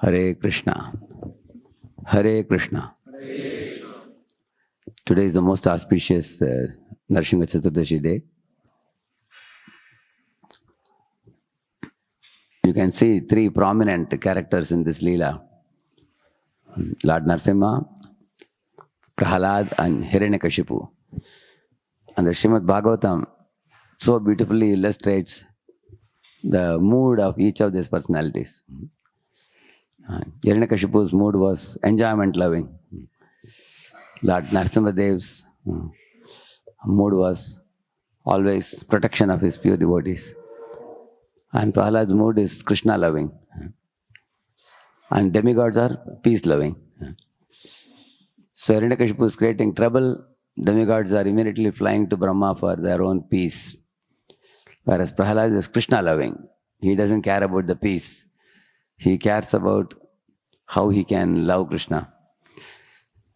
Hare Krishna. Hare Krishna. Today is the most auspicious Narsimha Chaturdashi day. You can see three prominent characters in this Leela. Lord Narsimha, Prahlad and Hiranyakashipu. And the Srimad Bhagavatam so beautifully illustrates the mood of each of these personalities. Hiranyakashipu's mood was enjoyment loving. Lord Narsimhadev's mood was always protection of his pure devotees. And Prahlad's mood is Krishna loving. And demigods are peace loving. So Hiranyakashipu is creating trouble. Demigods are immediately flying to Brahma for their own peace. Whereas Prahlad is Krishna loving. He doesn't care about the peace. He cares about how he can love Krishna.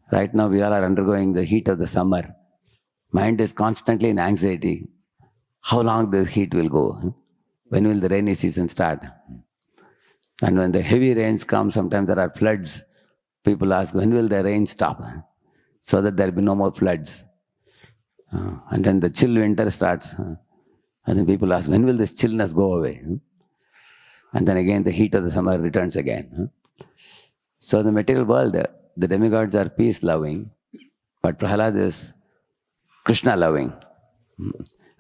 Right now we all are undergoing the heat of the summer. Mind is constantly in anxiety. How long this heat will go? When will the rainy season start? And when the heavy rains come, sometimes there are floods. People ask, when will the rain stop? So that there will be no more floods. And then the chill winter starts. And then people ask, when will this chillness go away? And then again the heat of the summer returns again. So the material world, the demigods are peace loving, but Prahlad is Krishna loving.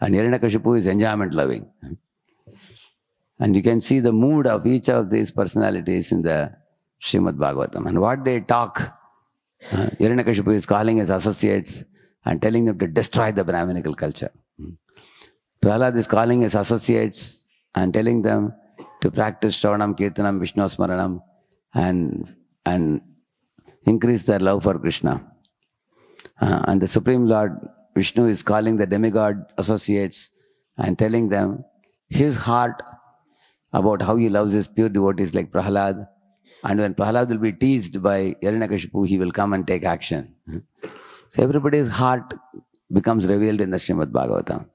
And Hiranyakashipu is enjoyment loving. And you can see the mood of each of these personalities in the Srimad Bhagavatam. And what they talk, Hiranyakashipu is calling his associates and telling them to destroy the Brahminical culture. Prahlad is calling his associates and telling them to practice Shravanam, Kirtanam, Vishnu Smaranam and increase their love for Krishna. And the Supreme Lord Vishnu is calling the demigod associates and telling them his heart about how he loves his pure devotees like Prahlad. And when Prahlad will be teased by Hiranyakashipu, he will come and take action. So everybody's heart becomes revealed in the Srimad Bhagavatam.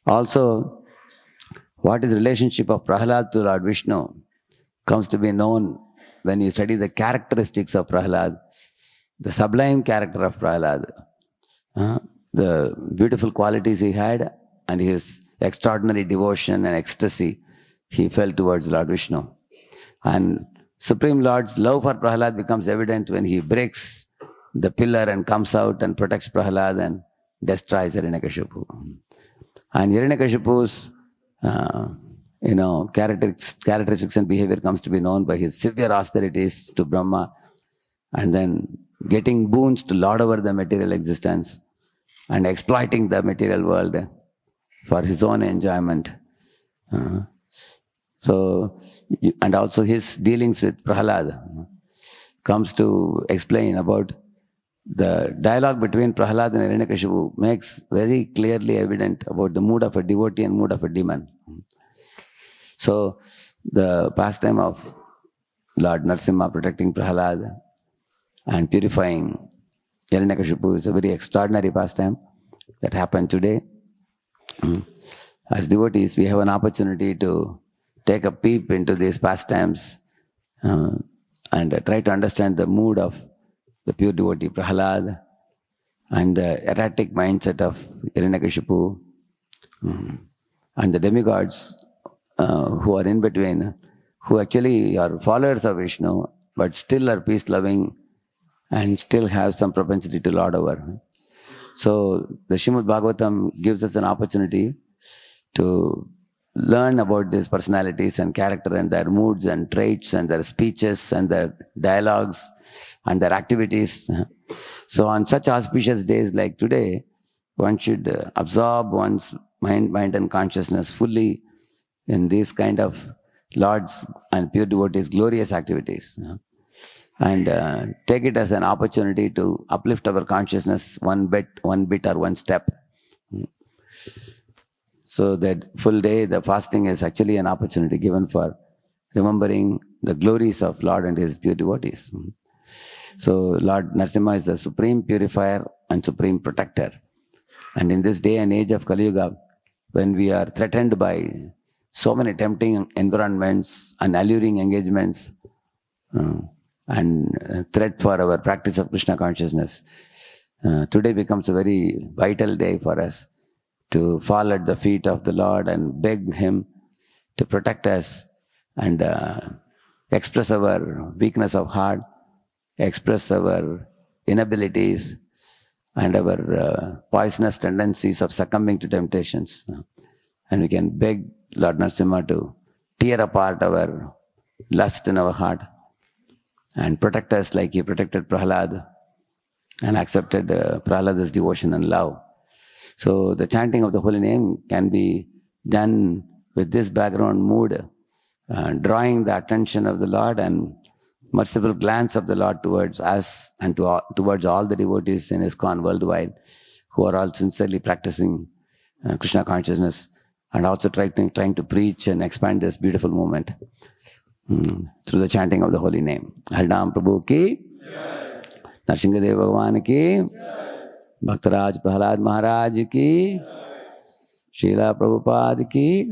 Also, what is the relationship of Prahlad to Lord Vishnu comes to be known when you study the characteristics of Prahlad, the sublime character of Prahlad, the beautiful qualities he had and his extraordinary devotion and ecstasy he felt towards Lord Vishnu. And Supreme Lord's love for Prahlad becomes evident when he breaks the pillar and comes out and protects Prahlad and destroys Hiranyakashipu. And Hiranyakashipu's characteristics and behavior comes to be known by his severe austerities to Brahma and then getting boons to lord over the material existence and exploiting the material world for his own enjoyment. And also his dealings with Prahlad comes to explain about the dialogue between Prahlad and Hiranyakashipu makes very clearly evident about the mood of a devotee and mood of a demon. So the pastime of Lord Narsimha protecting Prahlad and purifying Hiranyakashipu is a very extraordinary pastime that happened today. As devotees, we have an opportunity to take a peep into these pastimes and try to understand the mood of the pure devotee Prahlad and the erratic mindset of Hiranyakashipu and the demigods who are in between, who actually are followers of Vishnu but still are peace-loving and still have some propensity to lord over. So the Srimad Bhagavatam gives us an opportunity to learn about these personalities and character and their moods and traits and their speeches and their dialogues and their activities. So on such auspicious days like today, one should absorb one's mind and consciousness fully in these kind of lords and pure devotees' glorious activities. And take it as an opportunity to uplift our consciousness one bit or one step. So that full day, the fasting is actually an opportunity given for remembering the glories of Lord and his pure devotees. So Lord Narsimha is the supreme purifier and supreme protector. And in this day and age of Kali Yuga, when we are threatened by so many tempting environments and alluring engagements, and thread for our practice of Krishna consciousness. Today becomes a very vital day for us to fall at the feet of the Lord and beg Him to protect us and express our weakness of heart, express our inabilities and our poisonous tendencies of succumbing to temptations. And we can beg Lord Narasimha to tear apart our lust in our heart and protect us like He protected Prahlad and accepted Prahlada's devotion and love. So the chanting of the holy name can be done with this background mood, drawing the attention of the Lord and merciful glance of the Lord towards us and towards all the devotees in ISKCON worldwide who are all sincerely practicing Krishna consciousness and also trying to preach and expand this beautiful movement through the chanting of the holy name. Harinam Prabhu ki, Nrsimhadev Bhagavan ki, Bhaktaraj Prahlad Maharaj ki, Srila Prabhupada ki,